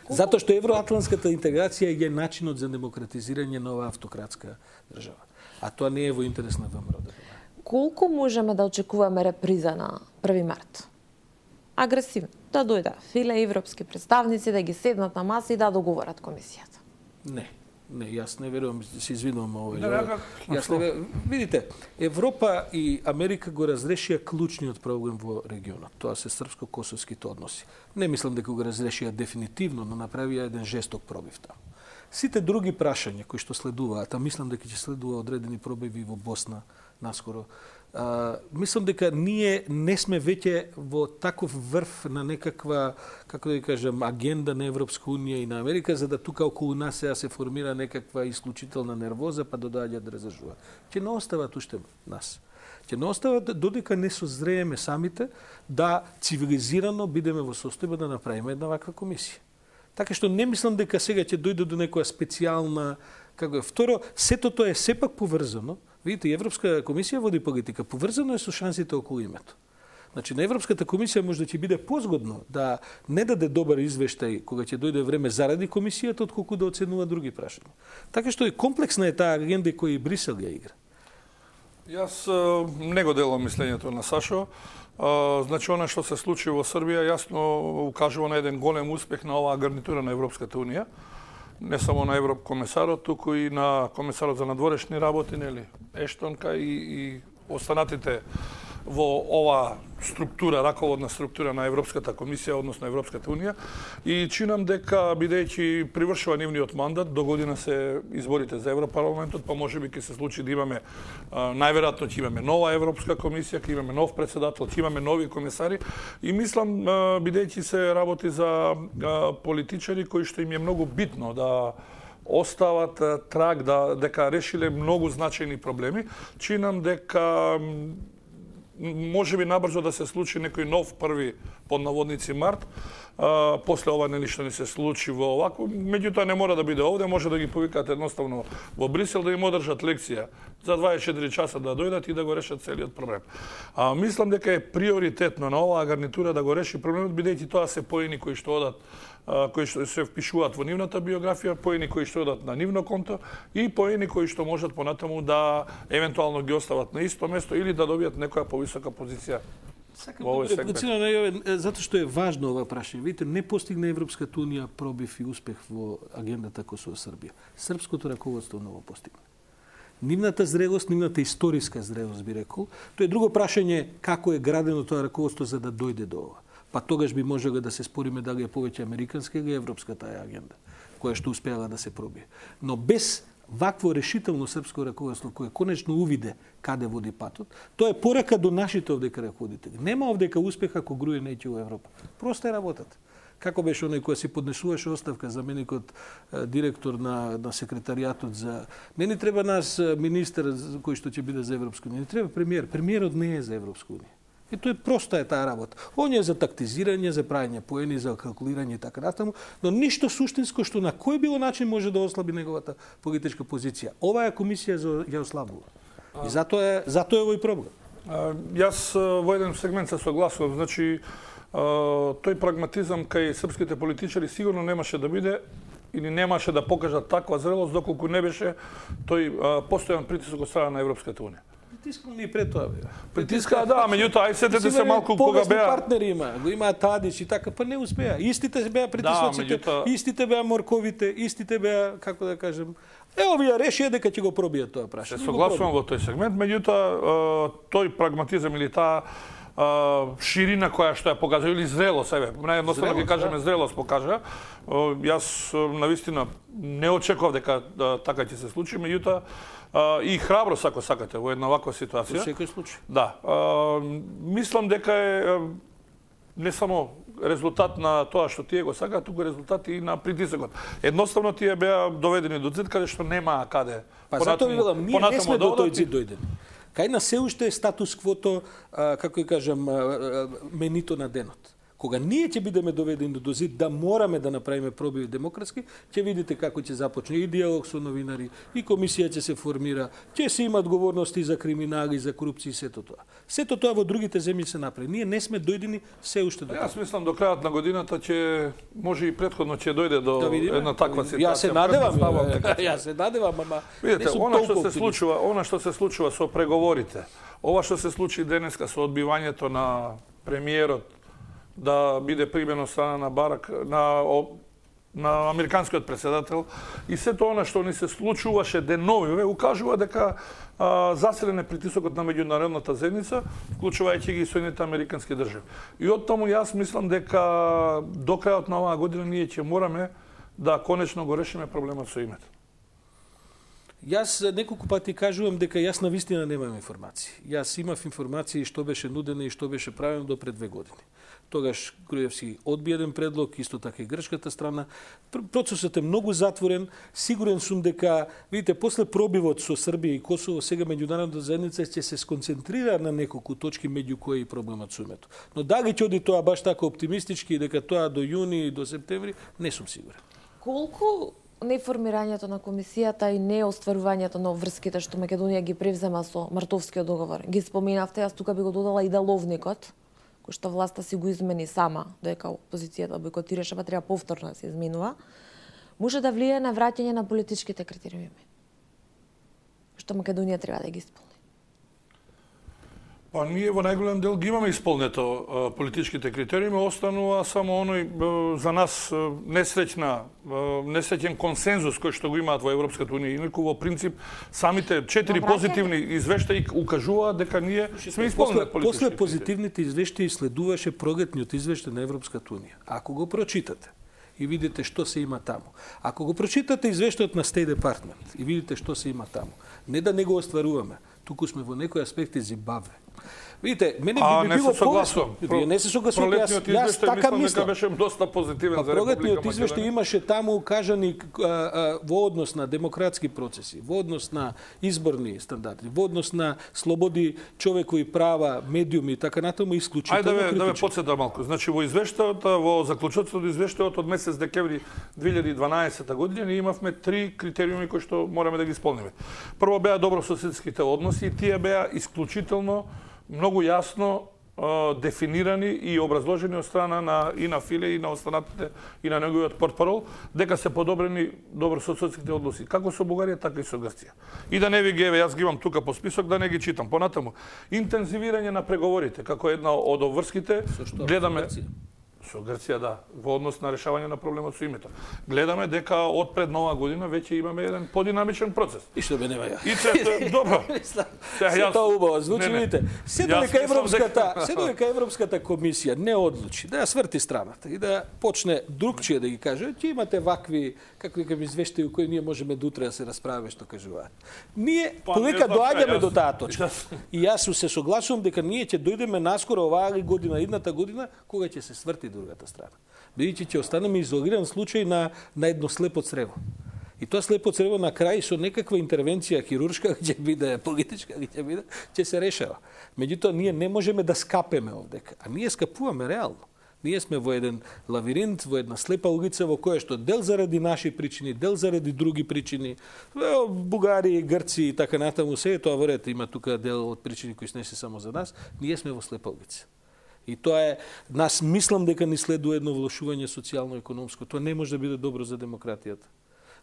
Затоа што евроатлантската интеграција е начинот за демократизирање на оваа автократска држава. А тоа не е во интерес на ВМРО. Колку можеме да очекуваме реприза на 1 март? Агресивно. Да дојде филе европски представници, да ги седнат на маса и да договорат комисијата. Не, јас не верувам, се извинувам јас не верувам. Видите, Европа и Америка го разрешија клучниот проблем во регионот. Тоа се српско-косовските односи. Не мислам дека го разрешија дефинитивно, но направија еден жесток пробив таму. Сите други прашања кои што следуваат, а мислам дека ќе следува одредени пробиви во Босна наскоро, мислам дека ние не сме веќе во таков врв на некаква, како да кажам, агенда на Европска унија и на Америка, за да тука околу нас сега се формира некаква исклучителна нервоза, па додаѓаат да разажуваат. Ќе не остават уште нас. Ќе не остават додека не созрееме самите да цивилизирано бидеме во состојба да направиме една ваква комисија. Така што не мислам дека сега ќе дојде до некоја специјална, како е. Второ, сето тоа е сепак поврзано. Видите, Европска комисија води политика, поврзано е со шансите околу името. Значи, на Европската комисија може да ќе биде позгодно да не даде добар извештај кога ќе дојде време заради комисијата, отколку да оценува други прашања. Така што и комплексна е таа агенда која и Брисел ја игра. Јас не го делам мислењето на Сашо. Значи, она што се случи во Србија јасно укажува на еден голем успех на оваа гарнитура на Европската унија. Не само на Европкомесарот, туку и на комесарот за надворешни работи, нели, Ештонка и останатите во ова структура, раководна структура на Европската комисија, односно Европската унија, и чинам дека бидејќи привршува нивниот мандат, до година се изборите за Европарламентот, па можеби ќе се случи да имаме, најверојатно ќе имаме нова Европска комисија, ќе имаме нов председател, ќе имаме нови комесари, и мислам, бидејќи се работи за политичари кои што им е многу битно да остават траг, дека решиле многу значајни проблеми, чинам дека може би набрзо да се случи некој нов 1 под наводници март, после ова нели што ни се случи во овако, меѓутоа не мора да биде овде, може да ги повикаат едноставно во Брисел да им одржат лекција за 24 часа да дојдат и да го решат целиот проблем. Мислам дека е приоритетно на оваа гарнитура да го реши проблемот, бидејќи тоа се поени кои што одат, кои што се впишуваат во нивната биографија, поени кои што одат на нивно конто и поени кои што можат понатаму да евентуално ги остават на исто место или да добијат некоја повисока позиција. Сакам да реплицирам на Јовен, затоа што е важно ова прашање. Видите, не постигна Европската унија пробив и успех во агендата Косово-Србија. Српското раководство ново постигна. Нивната зрелост, нивната историска зрелост, би рекол, тоа е друго прашање како е градено тоа раководство за да дојде до ова. Па тогаш би можело да се спориме дали е повеќе американска или европска таа агенда, која што успеала да се пробие. Но без вакво решително српско раководство кое конечно увиде каде води патот, тоа е порака до нашите овдека раководители. Нема овдека успех ако Груја не ќе во Европа. Просто е работата. Како беше оној кој си поднесуваше оставка заменикот директор на секретаријатот за не ни треба нас министер кој што ќе биде за Европска унија, не треба премиер. Премиерот не е за Европска унија. И тоа е проста е таа работа. Он е за тактизирање, за правење поени, за калкулирање и така натаму, но ништо суштинско што на кој било начин може да ослаби неговата политичка позиција. Оваа комисија ја ослабува. И затоа е овој проблем. Јас во еден сегмент се согласувам, значи тој прагматизам кај српските политичари сигурно немаше да биде или немаше да покажат таква зрелост доколку не беше тој постојан притисок од страна на Европската унија. Притискал ни пред тоа беа. Притиска, да, меѓутоа, ај сетете се малку кога беа партнери го имаат Тадич и така, па не успеа. Истите беа притисоците, истите беа морковите, истите беа, како да кажем, овие решија дека ќе го пробијат тоа прашање. Се согласувам во тој сегмент, меѓутоа тој прагматизам или таа ширина која што ја покажа или зрелост, наједноставно ќе кажеме зрелост покажа. Јас навистина не очекував дека така ќе се случи, меѓутоа и храброст ако сакате во една ваква ситуација. Во секој случај. Да. Мислам дека е не само резултат на тоа што тие го сакаат, туку резултат и на притисокот. Едноставно тие беа доведени до зид каде што нема каде. Па затоа велам, ние не сме до тој зид дојдени. Кај нас се уште е статус квото, како ќе кажам, менито на денот. Кога ние ќе бидеме доведени до зид да мораме да направиме пробиви демократски, ќе видите како ќе започне и диалог со новинари, и комисија ќе се формира, ќе се има одговорности за криминали, за корупција и сето тоа. Сето тоа во другите земји се направи. Ние не сме дојдени се уште до тоа. Јас мислам до крајот на годината ќе може и претходно ќе дојде до една таква ситуација. Јас се надевам, јас се надевам, ама видите, она што се случува со преговорите, ова што се случи денеска со одбивањето на премиерот да биде примено од страна на Барак, на американскиот председател, и сето она што ни се случуваше деновиве, укажува дека засилен е притисокот на меѓународната заедница, вклучувајќи ги и Соединетите американски држави. И од таму јас мислам дека до крајот на оваа година ние ќе мораме да конечно го решиме проблемот со името. Јас неколку пати кажувам дека јас навистина немам информации. Јас имав информации што беше нудено и што беше правено до пред 2 години. Тогаш Груевски одби еден предлог, исто така и грчката страна. Процесот е многу затворен. Сигурен сум дека, видите, после пробивот со Србија и Косово, сега меѓународната заедница ќе се сконцентрира на неколку точки меѓу кои и проблемот со името. Но дали ќе оди тоа баш така оптимистички и дека тоа до јуни и до септември, не сум сигурен. Колку неформирањето на комисијата и неостварувањето на врските што Македонија ги превзема со Мартовскиот договор, ги споменавте, јас тука би го додала и деловникот, кој што власта си го измени сама, дека опозицијата бойкотираше, па треба повторно да се изменува, може да влијае на враќање на политичките критериуми, што Македонија треба да ги исполни. Па ние во најголем дел ги имаме исполнето политичките критериуми, останува само оној за нас несреќен консензус кој што го имаат во Европската унија. Инаку во принцип самите 4 позитивни извештаи укажуваат дека ние сме исполнили политички. После позитивните извештаи следуваше прогетниот извештај на Европската унија. Ако го прочитате и видите што се има таму, ако го прочитате извештајот на State Department и видите што се има таму, не да не го остваруваме, туку сме во некои аспекти Зимбабве. Видите, мене би било согласувам. Вие не се согласувате, јас така мислам. Беше доста позитивен за Република Прогетниот извештај имаше таму кажани во однос на демократски процеси, во однос на изборни стандарди, во однос на слободи, човекови права, медиуми и така натаму исклучително критични. Да ме подсетам малку. Значи во извештајот, во заклучоцот од извештајот од месец декември 2012 година ние имавме 3 критериуми кои што мораме да ги исполниме. Прво беа добрососедските односи и тие беа исклучително многу јасно дефинирани и образложени од страна и на Филе и на останатите и на неговиот портпарол дека се подобрени добрососедските односи како со Бугарија така и со Грција. И да не ви ги јас ги имам тука по список да не ги читам. Понатаму интензивирање на преговорите како една од обврските гледаме со Грција, да, во однос на решавање на проблемот со името. Гледаме дека од пред нова година веќе имаме еден подинамичен процес. И што бе нема ја. И добро. Се тоа убаво звучи, видите. Се додека Европската комисија не одлучи да ја сврти страната и да почне другчие да ги каже, ќе имате вакви какви извештаи кои ние можеме до утре да се расправиме што кажуваат. Ние кога доаѓаме до таа точка. И јас се согласувам дека ние ќе дојдеме наскоро оваа година, идната година, кога ќе се сврти другата страна. Бидејќи ќе останеме изолиран случај на едно слепо црево. И тоа слепо црево на крај со некаква интервенција хируршка ќе биде политичка, ќе се решава. Меѓутоа ние не можеме да скапеме овдека, а ние скапуваме реално. Ние сме во еден лавиринт, во една слепа улица во која што дел заради наши причини, дел заради други причини, Бугари, Грци и така натаму, се тоа верете има тука дел од причини кои не се само за нас, ние сме во слепа улица. И тоа е, нас мислам дека ни следува едно влошување социјално-економско. Тоа не може да биде добро за демократијата.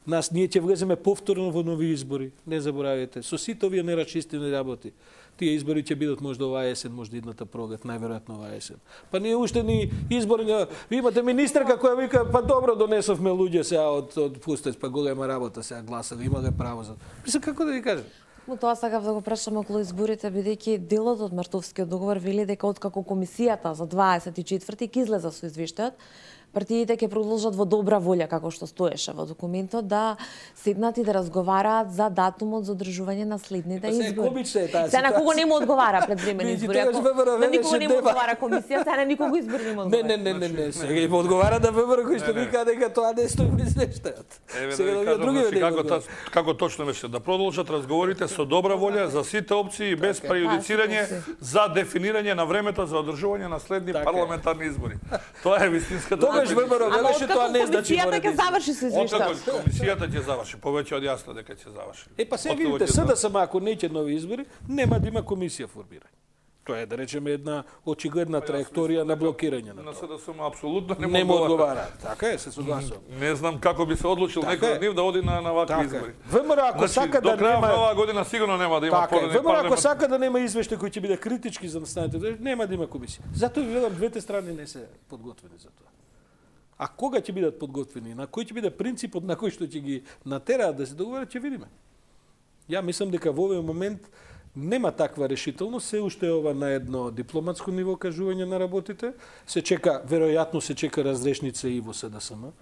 Ние ќе влеземе повторно во нови избори, не заборавете. Со сите овие нерашистивни работи. Тие избори ќе бидат можда оваа есен, можда идната пролет, најверојатно оваа есен. Па ние уште ни избори, ви имате министерка која вика, па добро донесовме луѓе сега од пустец, па голема работа сега гласали, имале право за. Мислам како да ви кажам. Но тоа сакав да го прашам околу изборите, бидејќи делот од Мартовскиот договор вели дека откако комисијата за 24-ти ќе излезе со извештајот, партиите ќе продолжат во добра волја, како што стоеше во документот, да седнат и да разговараат за датумот за одржување на следните избори. Се на кого не му одговара предвремени избори. На никого не му одговара комисијата, а на никого избори не му одговара. Не. Сега им одговара да ВМРО кој што вика дека тоа не стои без нешто. Сега други како точно беше да продолжат разговорите со добра волја за сите опции без прејудицирање за дефинирање на времето за одржување на следни парламентарни избори. Тоа е вистинската. Тогаш ВМРО велеше тоа не значи комисијата ќе заврши со извештај. Комисијата ќе заврши, повеќе од јасно дека ќе заврши. Па се видите, СДСМ ако не ќе нови избори, нема да има комисија формирање. Тоа е, да речеме, една очигледна траекторија на блокирање на тоа. На СДСМ апсолутно не му одговара. Така е, се согласувам. Не знам како би се одлучил некој од нив да оди на вакви избори. ВМРО ако сака да нема до крај оваа година сигурно нема да има порани. ВМРО ако сака да нема извештај кој ќе биде критички за настаните, нема да има комисија. Затоа ви велам, двете страни не се подготвени за тоа. А кога ќе бидат подготвени, на кој ќе биде принципот на кој што ќе ги натераат да се договорат, ќе видиме. Ја мислам дека во овој момент нема таква решителност, се уште ова на едно дипломатско ниво кажување на работите. Се чека, веројатно се чека разрешница и во СДСМ.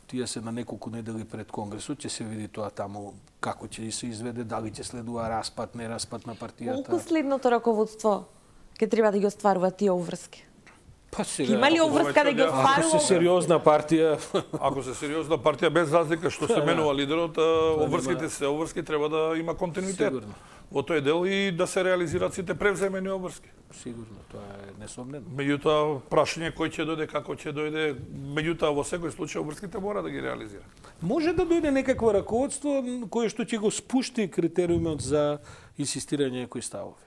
Тие се на неколку недели пред Конгресот, ќе се види тоа таму како ќе се изведе, дали ќе следува распад, не распад на партијата. Колку следното раководство ќе треба да ги остварува тие обврски? Па сега, има ли обврска да ги остварува? Ако се сериозна партија, ако се сериозна партија без разлика што се менува лидерот, обврски треба да има континуитет. Сигурно. Во тој дел и да се реализираат сите превземени обврски. Сигурно, тоа е несомнено. Меѓутоа, прашање кој ќе дојде, како ќе дојде, меѓутоа во секој случај обврските мора да ги реализира. Може да дојде некакво раководство кое што ќе го спушти критериумот за инсистирање некои ставови.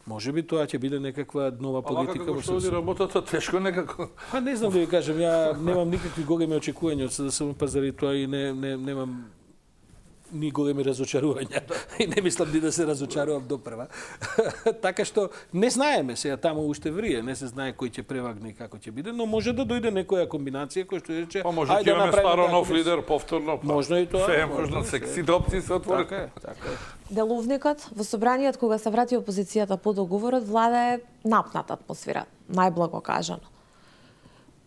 Може би тоа ќе биде некаква нова политика во СДСМ. Работата тешко некако. Па не знам да ви кажам, ја немам никакви големи очекувања од СДСМ, па заради тоа и немам ни големи разочарувања. И не мислам ни да се разочарувам допрва. Така што не знаеме сега таму уште врие, не се знае кој ќе превагне и како ќе биде, но може да дојде некоја комбинација кој што рече може ќе имаме старо нов лидер повторно. Можно и тоа. Се е можно, сите опции се отворени. Така е. Деловникот во собраниот кога се врати опозицијата по договорот, влада е напната атмосфера, најблаго кажано.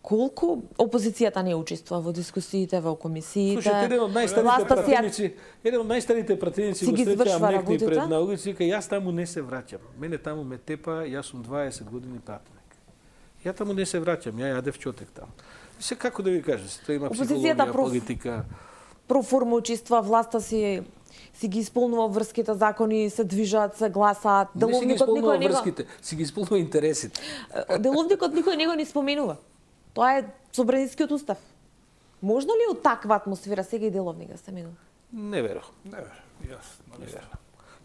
Колку опозицијата не учествува во дискусиите, во комисиите? Слушайте, еден од најстарите пратеници го среќавам некни пред на улица, вика, јас таму не се враќам. Мене таму ме тепа, јас сум 20 години пратеник. Ја таму не се враќам, ја јадев чотек таму. Се како да ви кажа, тоа има психологија, политика. Проформа учества, власта си ги исполнува врските закони, се движат, се гласаат. Не си ги исполнува врските, си ги исполнува интересите. Деловникот никој него не споменува. Тоа е собранискиот устав. Можно ли од таква атмосфера сега и деловник да се менува? Не верувам. Јас.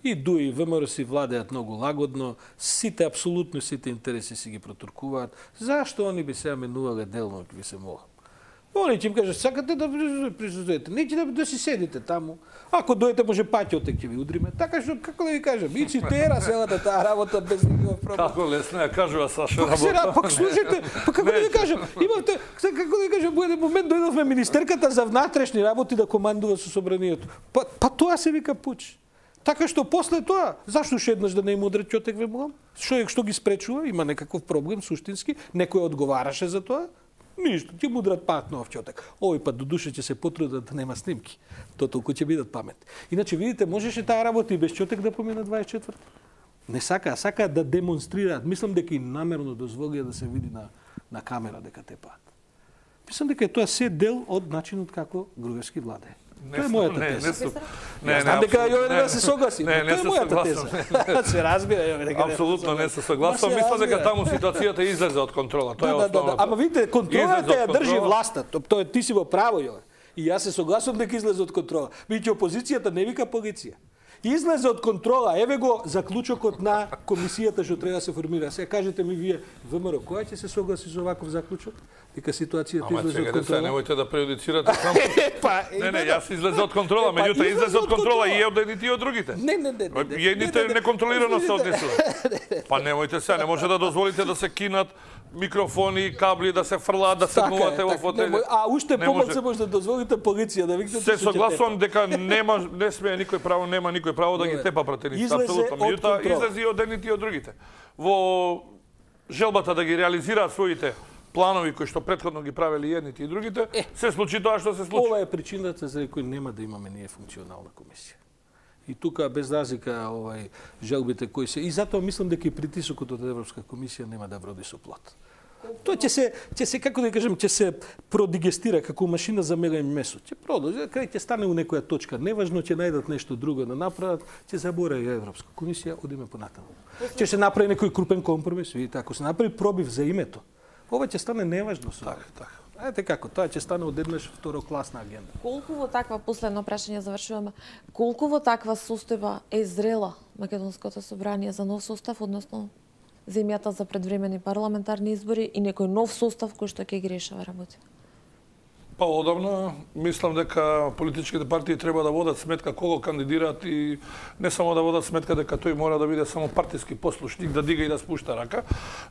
И ДУИ и ВМРО си владеат многу лагодно, апсолутно сите интереси си ги протуркуваат. Зашто они би сега менувале деловник, би се могат? Они ќе им кажат, сакате да присуствувате, неќе да си седите таму. Ако дојдете, може паќотек ќе ви удриме. Така што, како да ви кажам, ици тера селата таа работа без никаков проблем. Како лесно ја кажува Саша работа. Пак слушайте, како да ви кажам, имавте, како да ви кажам, во еден момент дојдовме министерката за внатрешни работи да командува со собранието. Па тоа се вика пуч. Така што после тоа, зашто шеднаш да не им удрат чотек ве муам? Што ги спречува? Има некаков проблем суштински, некој одговараше за тоа? Ништо, ќе будрат пат нов чотек. Овој пат до душа ќе се потрудат да нема снимки. Тоа толку ќе бидат памет. Иначе видите, можеше таа работа и без чотек да помине 24. Не сака да демонстрираат. Мислам дека и намерно дозволија да се види на камера дека те пат. Мислам дека тоа се дел од начинот како Груевски владее. Тоа е мојата теза. Знам дека Јове се согласи. Тоа е мојата теза. Се разбира Јове дека. Апсолутно не се согласувам. Мислам дека таму ситуацијата излезе од контрола. Тоа е основното. Ама видите, контролата ја држи власта. Тоа ти си во право, Јове. И јас се согласувам дека излезе од контрола. Бидејќи опозицијата не вика полиција. Излезе од контрола, еве го заклучокот на комисијата што треба да се формира. Сега кажете ми вие, ВМРО, која ќе се согласи со ваков заклучок? Дека ситуацијата излезе од контрола. Ама немојте да прејудицирате само. Не, јас излезе од контрола, меѓутоа излезе од контрола и од едните и од другите. Не. Едните неконтролирано се однесуваат. Па немојте сега, не може да дозволите да се кинат микрофони, кабли, да се фрлаат, да седнувате во фотели. А уште помалку може да дозволите полиција да викнете. Се согласувам дека не смее никој право, нема никој право да ги тепа пратениците, апсолутно. Меѓутоа излези од едните и од другите. Во желбата да ги реализираат своите планови кои што претходно ги правели едните и другите, се случи тоа што се случи. Ова е причината за кој нема да имаме ние функционална комисија. И тука без разлика жалбите кои се и затоа мислам дека и притисокот од Европска комисија нема да вроди со плод. Тоа ќе се како да кажем, ќе се продигестира како машина за мелење месо. Ќе продолжи, кај ќе стане у некоја точка, неважно ќе најдат нешто друго да направат, ќе заборави Европска комисија, одиме понатаму. Ќе се направи некој крупен компромис, видите, ако се направи пробив за името, ова ќе стане неважно со. Така. Ете како, тоа ќе стане одеднаш второкласна агенда. Колку во таква, последно прашање завршуваме, колку во таква состојба е зрела Македонското собрание за нов состав, односно земјата за предвремени парламентарни избори и некој нов состав кој што ќе ги решава работи? Па одавна мислам дека политичките партии треба да водат сметка кого кандидираат и не само да водат сметка дека тој мора да биде само партиски послушник, да дига и да спушта рака.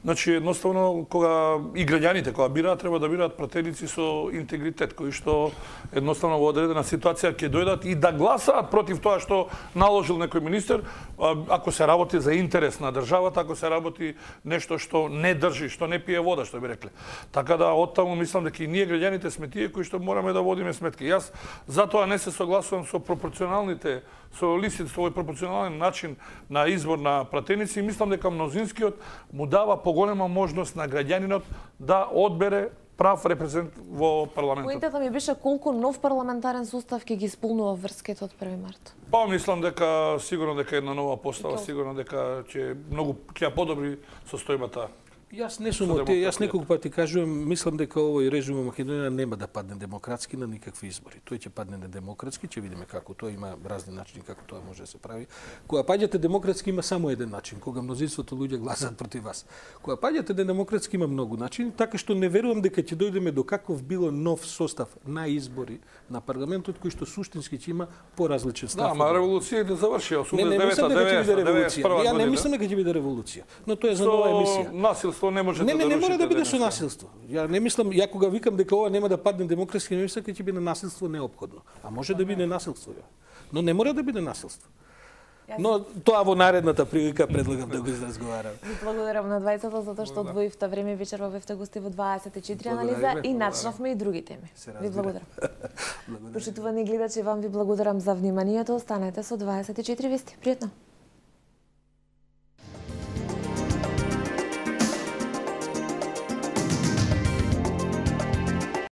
Значи едноставно кога и граѓаните кога бираат треба да бираат пратеници со интегритет кои што едноставно во одредена ситуација ќе дојдат и да гласаат против тоа што наложил некој министер, ако се работи за интерес на државата, ако се работи нешто што не држи, што не пие вода, што би рекле. Така да оттаму мислам дека и ние граѓаните сме тие кои што мораме да водиме сметки. Јас затоа не се согласувам со пропорционалните, со листите, со овој пропорционален начин на избор на пратеници и мислам дека мнозинскиот му дава поголема можност на граѓанинот да одбере прав репрезент во парламентот. Поентата ми беше колку нов парламентарен состав ќе ги исполнува врските од 1 март. Па мислам дека сигурно дека една нова постава, сигурно дека ќе многу ќе подобри состојбата. Јас не сум од тие, јас неколку пати кажувам, мислам дека овој режим во Македонија нема да падне демократски на никакви избори. Тој ќе падне на демократски, ќе видиме како тоа има разни начини како тоа може да се прави. Кога паѓате демократски има само еден начин, кога мнозинството луѓе гласаат против вас. Кога паѓате демократски има многу начини, така што не верувам дека ќе дојдеме до каков било нов состав на избори на парламентот кој што суштински ќе има поразличен став. Да, ама револуцијата заврши 89-та, не мислам дека ќе биде револуција. Ја не мислам дека ќе биде револуција, но тоа е за нова емисија. Насилство не може да не мора да биде со насилство. Ја не мислам, ја кога викам дека ова нема да падне демократски, не мислам дека ќе биде насилство неопходно. А може да биде насилство, но не мора да биде насилство. Но тоа во наредната прилика предлагам да го разговараме. Ви благодарам на двајцата затоа што одвоивте време вечерва бевте гости во 24 анализа и начнавме и други теми. Ви благодарам. Почитувани гледачи, вам ви благодарам за вниманието. Останете со 24 вести. Пријатно.